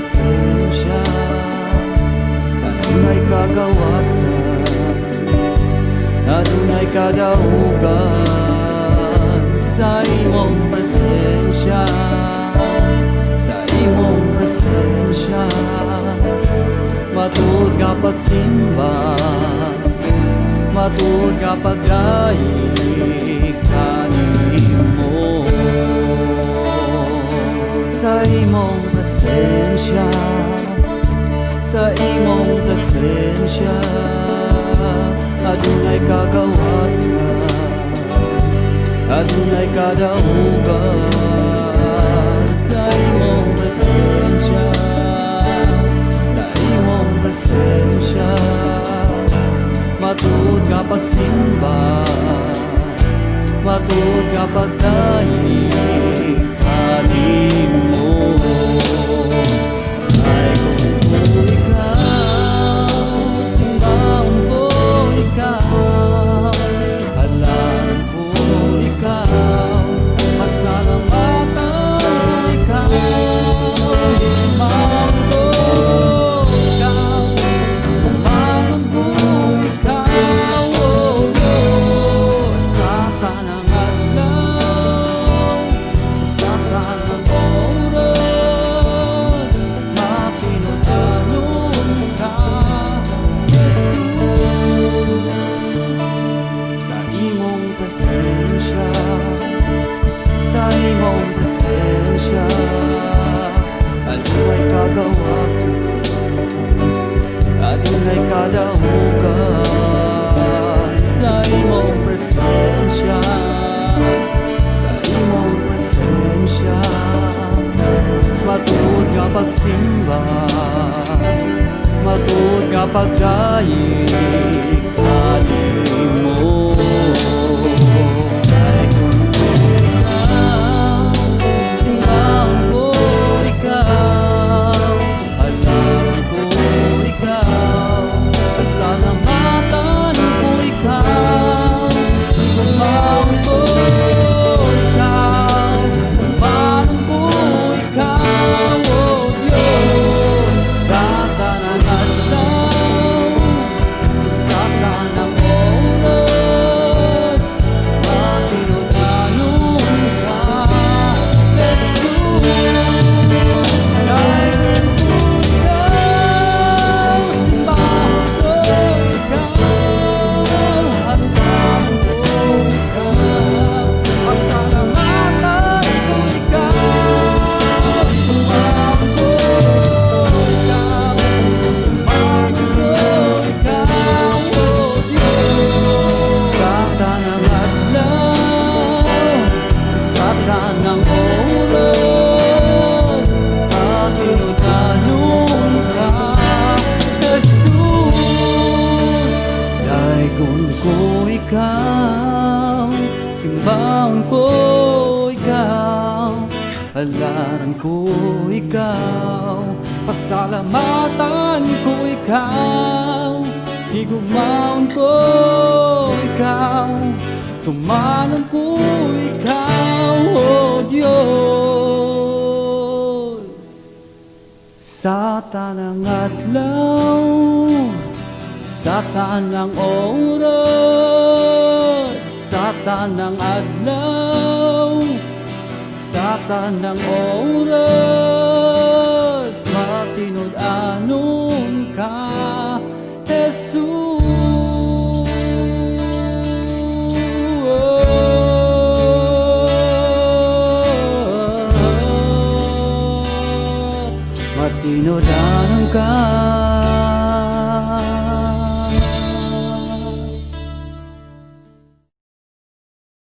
presensya, adunay kagawasan, adunay kadaugan sa imong presensya, sa imong presensya. Matud ka pagsimba, matud ka pagdaig kanimo. Sa imong presensya, sa imong presensya, adunay kagawasan, adunay kadaugan sa imong presensya, sa imong presensya. Matud ka pagsimba, matud ka pagdaig kanimo. Ay kung ikaw, simbahon ko ikaw, halaran ko ikaw, pasalamatan ko ikaw, simbahon ko ikaw, tumangon ko ikaw, oh Diyos, sa tanang adlaw, sa tanang oras, matinudanon ka, Jesus. Sa imong presensya, sa imong presensya, adunay kagawasan, adunay kadaugan sa imong presensya, sa imong presensya. Matud ka pagsimba, matud ka pagdaig kanimo. Ay kung ikaw, simbahon ko ikaw, halaran ko ikaw, pasalamatan ko ikaw, tumangon ko ikaw, tumangon ko ikaw, oh Diyos, sa tanang adlaw, sa tanang oras, matinudanon ka, Jesus. Kay kung ikaw, simbahon ko ikaw, halaran ko ikaw, pasalamatan ko ikaw, tumangon ko ikaw, tumangon ko ikaw, oh Diyos, sa tanang adlaw, sa tanang oras, matinudanon ka, Jesus. Daigon ko ikaw, simbahon ko ikaw, halaran ko ikaw, pasalamatan ko ikaw, higugmaon ko ikaw, tumanon ko ikaw, oh Diyos. Sa tanang adlaw, sa tanang oras, sa tanang adlaw, sa tanang oras, matinud-anon ka, Jesus. Matinud-anon ka,